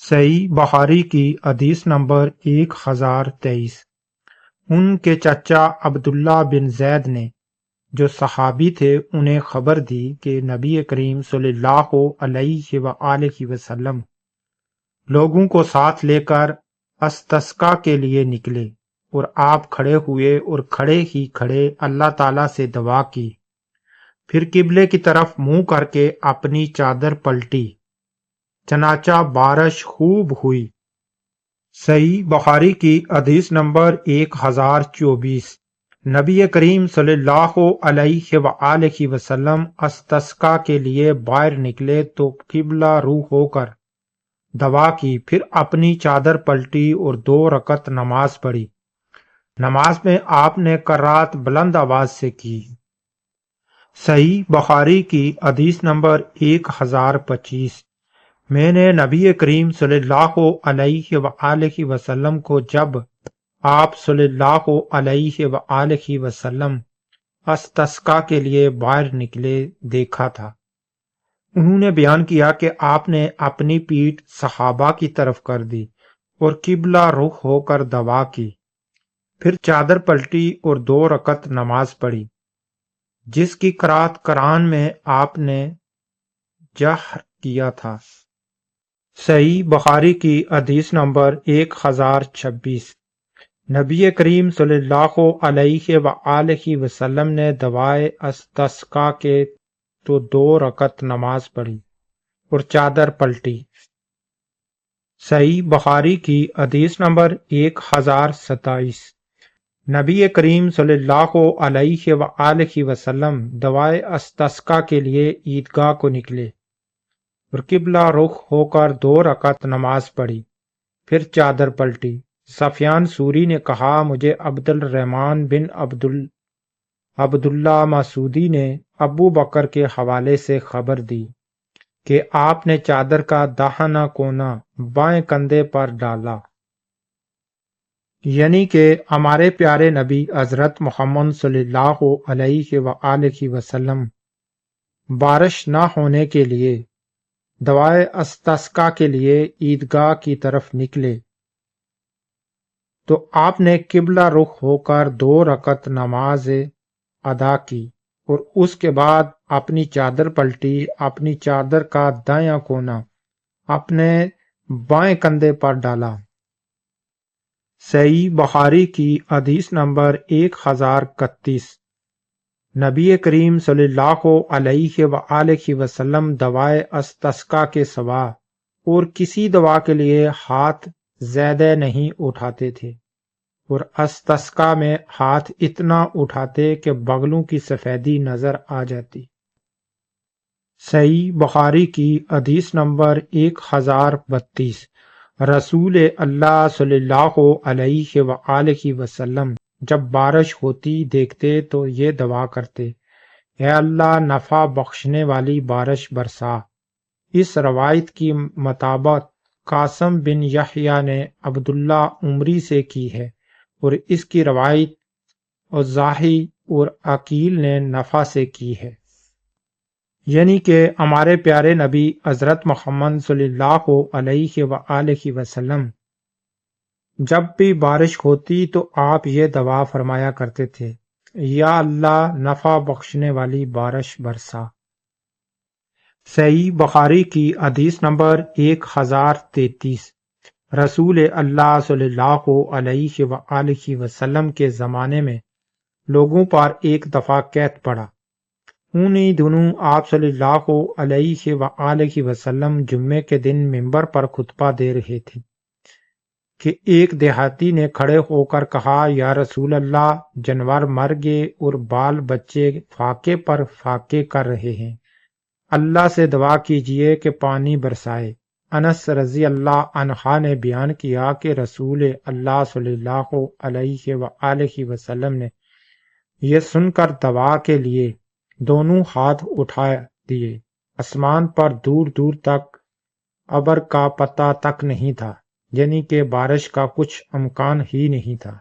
صحیح بخاری کی حدیث نمبر 1023۔ ان کے چچا عبداللہ بن زید نے جو صحابی تھے انہیں خبر دی کہ نبی کریم صلی اللہ علیہ وآلہ وسلم لوگوں کو ساتھ لے کر استسقاء کے لیے نکلے، اور آپ کھڑے ہوئے اور کھڑے ہی کھڑے اللہ تعالیٰ سے دعا کی، پھر قبلے کی طرف منہ کر کے اپنی چادر پلٹی، چنانچہ بارش خوب ہوئی۔ صحیح بخاری کی حدیث نمبر 1024۔ نبی کریم صلی اللہ علیہ وآلہ وسلم استسقاء کے لیے باہر نکلے تو قبلہ رو ہو کر دعا کی، پھر اپنی چادر پلٹی اور 2 رکعت نماز پڑھی۔ نماز میں آپ نے قرات بلند آواز سے کی۔ صحیح بخاری کی حدیث نمبر 1025۔ میں نے نبی کریم صلی اللہ علیہ وآلہ وسلم کو جب آپ صلی اللہ علیہ وآلہ وسلم استسقاء کے لیے باہر نکلے دیکھا تھا۔ انہوں نے بیان کیا کہ آپ نے اپنی پیٹھ صحابہ کی طرف کر دی اور قبلہ رخ ہو کر دعا کی، پھر چادر پلٹی اور 2 رکعت نماز پڑھی، جس کی قرات قرآن میں آپ نے جہر کیا تھا۔ صحیح بخاری کی حدیث نمبر 1026۔ نبی کریم صلی اللہ علیہ وآلہ وسلم نے دعائے استسقاء کے تو 2 رکعت نماز پڑھی اور چادر پلٹی۔ صحیح بخاری کی حدیث نمبر 1027۔ نبی کریم صلی اللہ علیہ وآلہ وسلم دعائے استسقاء کے لیے عیدگاہ کو نکلے اور قبلہ رخ ہو کر 2 رکعت نماز پڑھی، پھر چادر پلٹی۔ سفیان ثوری نے کہا، مجھے عبد الرحمن بن عبداللہ مسعودی نے ابو بکر کے حوالے سے خبر دی کہ آپ نے چادر کا داہنا کونا بائیں کندھے پر ڈالا، یعنی کہ ہمارے پیارے نبی حضرت محمد صلی اللہ علیہ وآلہ وسلم بارش نہ ہونے کے لیے دعائے استسقاء کے لیے عیدگاہ کی طرف نکلے تو آپ نے قبلہ رخ ہو کر 2 رکعت نماز ادا کی اور اس کے بعد اپنی چادر پلٹی، اپنی چادر کا دایاں کونا اپنے بائیں کندھے پر ڈالا۔ صحیح بخاری کی حدیث نمبر 1031۔ نبی کریم صلی اللہ علیہ وآلہ وسلم دعائے استسقاء کے سوا اور کسی دعا کے لیے ہاتھ زیادہ نہیں اٹھاتے تھے، اور استسقاء میں ہاتھ اتنا اٹھاتے کہ بغلوں کی سفیدی نظر آ جاتی۔ صحیح بخاری کی حدیث نمبر 1032۔ رسول اللہ صلی اللہ علیہ وآلہ وسلم جب بارش ہوتی دیکھتے تو یہ دعا کرتے، اے اللہ نفع بخشنے والی بارش برسا۔ اس روایت کی مطابق قاسم بن یحییٰ نے عبداللہ عمری سے کی ہے، اور اس کی روایت اوزاعی اور عقیل نے نفع سے کی ہے، یعنی کہ ہمارے پیارے نبی حضرت محمد صلی اللہ علیہ وآلہ وسلم جب بھی بارش ہوتی تو آپ یہ دعا فرمایا کرتے تھے، یا اللہ نفع بخشنے والی بارش برسا۔ صحیح بخاری کی حدیث نمبر 1033۔ رسول اللہ صلی اللہ علیہ وآلہ وسلم کے زمانے میں لوگوں پر ایک دفعہ قحط پڑا۔ انہی دنوں آپ صلی اللہ علیہ وآلہ وسلم جمعے کے دن منبر پر خطبہ دے رہے تھے کہ ایک دیہاتی نے کھڑے ہو کر کہا، یا رسول اللہ، جانور مر گئے اور بال بچے فاقے پر فاقے کر رہے ہیں، اللہ سے دعا کیجئے کہ پانی برسائے۔ انس رضی اللہ عنہ نے بیان کیا کہ رسول اللہ صلی اللہ علیہ وآلہ وسلم نے یہ سن کر دعا کے لیے دونوں ہاتھ اٹھا دیے۔ آسمان پر دور دور تک ابر کا پتہ تک نہیں تھا، یعنی کہ بارش کا کچھ امکان ہی نہیں تھا،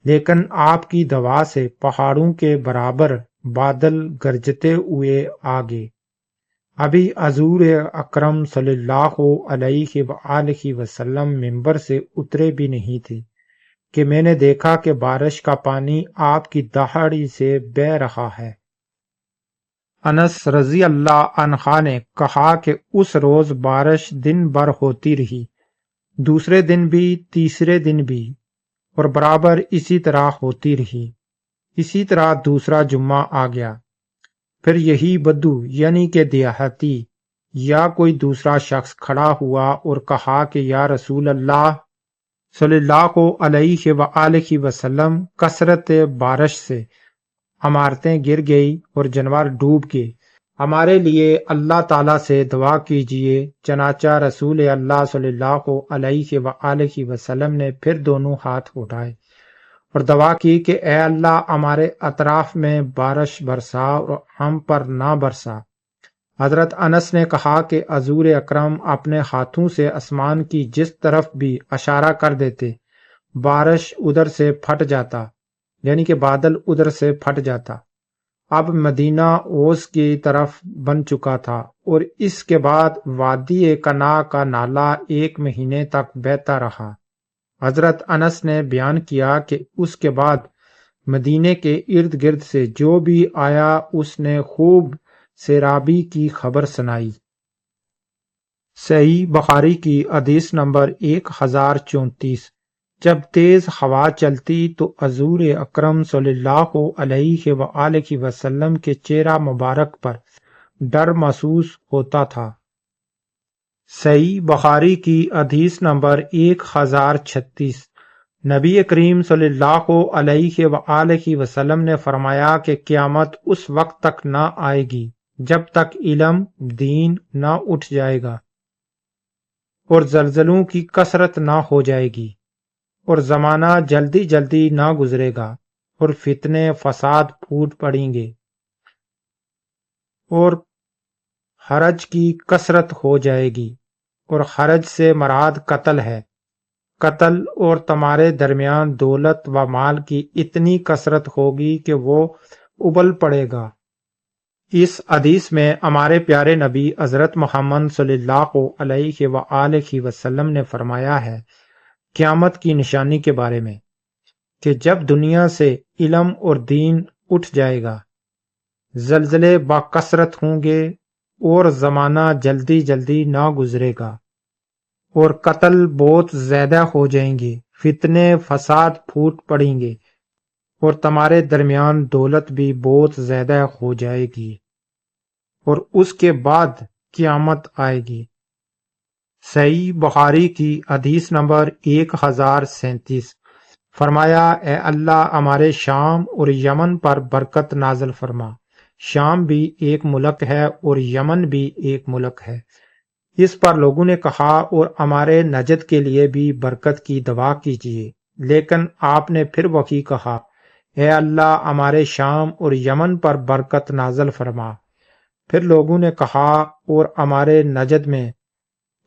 لیکن آپ کی دعا سے پہاڑوں کے برابر بادل گرجتے ہوئے آ گئے۔ ابھی حضور اکرم صلی اللہ علیہ وآلہ وسلم ممبر سے اترے بھی نہیں تھے کہ میں نے دیکھا کہ بارش کا پانی آپ کی دہاڑی سے بہہ رہا ہے۔ انس رضی اللہ عنہ نے کہا کہ اس روز بارش دن بھر ہوتی رہی، دوسرے دن بھی، تیسرے دن بھی، اور برابر اسی طرح ہوتی رہی۔ اسی طرح دوسرا جمعہ آ گیا، پھر یہی بدو یعنی کہ دیہاتی یا کوئی دوسرا شخص کھڑا ہوا اور کہا کہ یا رسول اللہ صلی اللہ علیہ وآلہ وسلم، کثرت بارش سے عمارتیں گر گئی اور جانور ڈوب گئے، ہمارے لیے اللہ تعالیٰ سے دعا کیجیے۔ چنانچہ رسول اللہ صلی اللہ علیہ وآلہ وسلم نے پھر دونوں ہاتھ اٹھائے اور دعا کی کہ اے اللہ، ہمارے اطراف میں بارش برسا اور ہم پر نہ برسا۔ حضرت انس نے کہا کہ حضور اکرم اپنے ہاتھوں سے آسمان کی جس طرف بھی اشارہ کر دیتے، بارش ادھر سے پھٹ جاتا، یعنی کہ بادل ادھر سے پھٹ جاتا۔ اب مدینہ اوس کی طرف بن چکا تھا اور اس کے بعد وادی کنا کا نالا 1 مہینے تک بہتا رہا۔ حضرت انس نے بیان کیا کہ اس کے بعد مدینے کے ارد گرد سے جو بھی آیا اس نے خوب سیرابی کی خبر سنائی۔ صحیح بخاری کی حدیث نمبر 1034۔ جب تیز ہوا چلتی تو حضور اکرم صلی اللہ علیہ وآلہ وسلم کے چہرہ مبارک پر ڈر محسوس ہوتا تھا۔ صحیح بخاری کی حدیث نمبر 1036۔ نبی کریم صلی اللہ علیہ وآلہ وسلم نے فرمایا کہ قیامت اس وقت تک نہ آئے گی جب تک علم دین نہ اٹھ جائے گا اور زلزلوں کی کثرت نہ ہو جائے گی اور زمانہ جلدی جلدی نہ گزرے گا اور فتنے فساد پھوٹ پڑیں گے اور حرج کی کثرت ہو جائے گی، اور حرج سے مراد قتل ہے۔ قتل اور تمہارے درمیان دولت و مال کی اتنی کثرت ہوگی کہ وہ ابل پڑے گا۔ اس حدیث میں ہمارے پیارے نبی حضرت محمد صلی اللہ علیہ وآلہ وسلم نے فرمایا ہے قیامت کی نشانی کے بارے میں کہ جب دنیا سے علم اور دین اٹھ جائے گا، زلزلے بکثرت ہوں گے اور زمانہ جلدی جلدی نہ گزرے گا اور قتل بہت زیادہ ہو جائیں گے، فتنے فساد پھوٹ پڑیں گے اور تمہارے درمیان دولت بھی بہت زیادہ ہو جائے گی، اور اس کے بعد قیامت آئے گی۔ صحیح بخاری کی حدیث نمبر 1037۔ فرمایا اے اللہ، ہمارے شام اور یمن پر برکت نازل فرما۔ شام بھی ایک ملک ہے اور یمن بھی ایک ملک ہے۔ اس پر لوگوں نے کہا اور ہمارے نجد کے لیے بھی برکت کی دعا کیجیے، لیکن آپ نے پھر وہی کہا اے اللہ، ہمارے شام اور یمن پر برکت نازل فرما۔ پھر لوگوں نے کہا اور ہمارے نجد میں،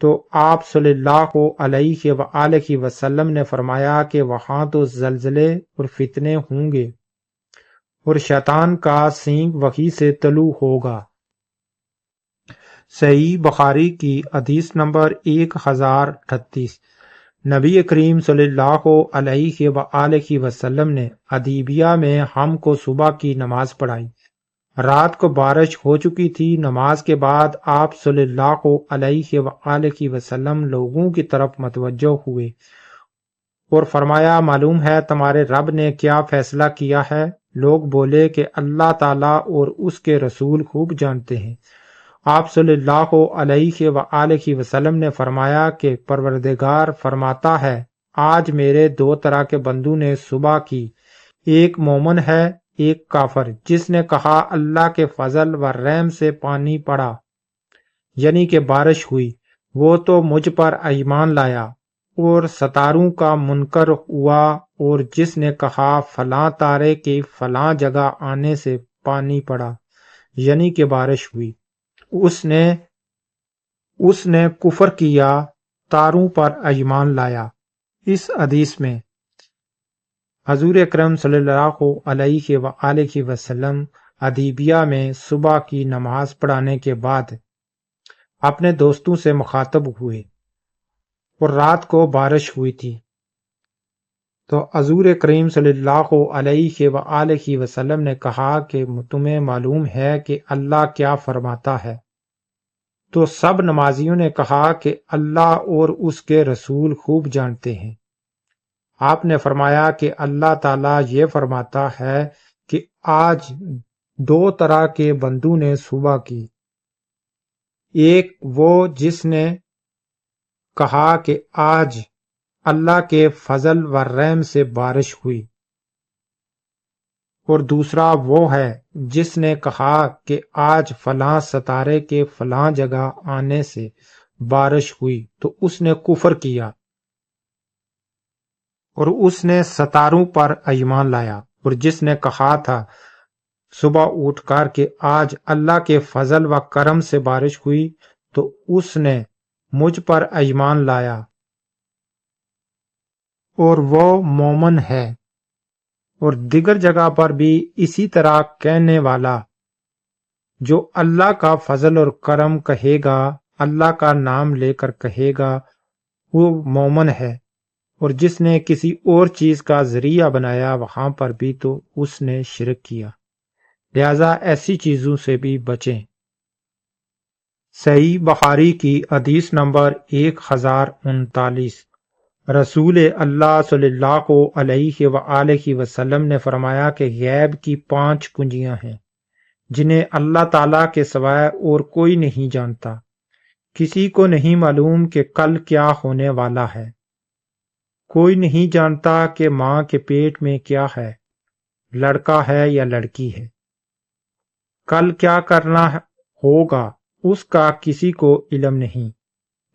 تو آپ صلی اللہ علیہ وآلہ وسلم نے فرمایا کہ وہاں تو زلزلے اور فتنے ہوں گے اور شیطان کا سینگ وہی سے طلوع ہوگا۔ صحیح بخاری کی حدیث نمبر 1038۔ نبی کریم صلی اللہ علیہ وآلہ وسلم نے حدیبیہ میں ہم کو صبح کی نماز پڑھائی۔ رات کو بارش ہو چکی تھی۔ نماز کے بعد آپ صلی اللہ علیہ وآلہ وسلم لوگوں کی طرف متوجہ ہوئے اور فرمایا معلوم ہے تمہارے رب نے کیا فیصلہ کیا ہے؟ لوگ بولے کہ اللہ تعالیٰ اور اس کے رسول خوب جانتے ہیں۔ آپ صلی اللہ علیہ وآلہ وسلم نے فرمایا کہ پروردگار فرماتا ہے آج میرے 2 طرح کے بندوں نے صبح کی، ایک مومن ہے ایک کافر، جس نے کہا اللہ کے فضل و رحم سے پانی پڑا یعنی کہ بارش ہوئی، وہ تو مجھ پر ایمان لایا اور ستاروں کا منکر ہوا، اور جس نے کہا فلاں تارے کی فلاں جگہ آنے سے پانی پڑا یعنی کہ بارش ہوئی، اس نے کفر کیا، تاروں پر ایمان لایا۔ اس حدیث میں حضور اکرم صلی اللہ علیہ وآلہ وسلم حدیبیہ میں صبح کی نماز پڑھانے کے بعد اپنے دوستوں سے مخاطب ہوئے اور رات کو بارش ہوئی تھی، تو حضور کریم صلی اللہ علیہ وآلہ وسلم نے کہا کہ تمہیں معلوم ہے کہ اللہ کیا فرماتا ہے؟ تو سب نمازیوں نے کہا کہ اللہ اور اس کے رسول خوب جانتے ہیں۔ آپ نے فرمایا کہ اللہ تعالیٰ یہ فرماتا ہے کہ آج دو طرح کے بندوں نے صبح کی، ایک وہ جس نے کہا کہ آج اللہ کے فضل و رحم سے بارش ہوئی، اور دوسرا وہ ہے جس نے کہا کہ آج فلاں ستارے کے فلاں جگہ آنے سے بارش ہوئی، تو اس نے کفر کیا اور اس نے ستاروں پر ایمان لایا۔ اور جس نے کہا تھا صبح اٹھ کر کہ آج اللہ کے فضل و کرم سے بارش ہوئی، تو اس نے مجھ پر ایمان لایا اور وہ مومن ہے۔ اور دیگر جگہ پر بھی اسی طرح کہنے والا جو اللہ کا فضل اور کرم کہے گا، اللہ کا نام لے کر کہے گا، وہ مومن ہے۔ اور جس نے کسی اور چیز کا ذریعہ بنایا، وہاں پر بھی تو اس نے شرک کیا، لہذا ایسی چیزوں سے بھی بچیں۔ صحیح بخاری کی حدیث نمبر 1039، رسول اللہ صلی اللہ علیہ وآلہ وسلم نے فرمایا کہ غیب کی 5 کنجیاں ہیں جنہیں اللہ تعالیٰ کے سوائے اور کوئی نہیں جانتا۔ کسی کو نہیں معلوم کہ کل کیا ہونے والا ہے، کوئی نہیں جانتا کہ ماں کے پیٹ میں کیا ہے، لڑکا ہے یا لڑکی ہے، کل کیا کرنا ہوگا اس کا کسی کو علم نہیں،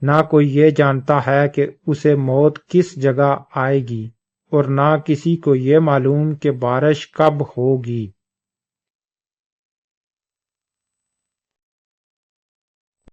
نہ کوئی یہ جانتا ہے کہ اسے موت کس جگہ آئے گی، اور نہ کسی کو یہ معلوم کہ بارش کب ہوگی۔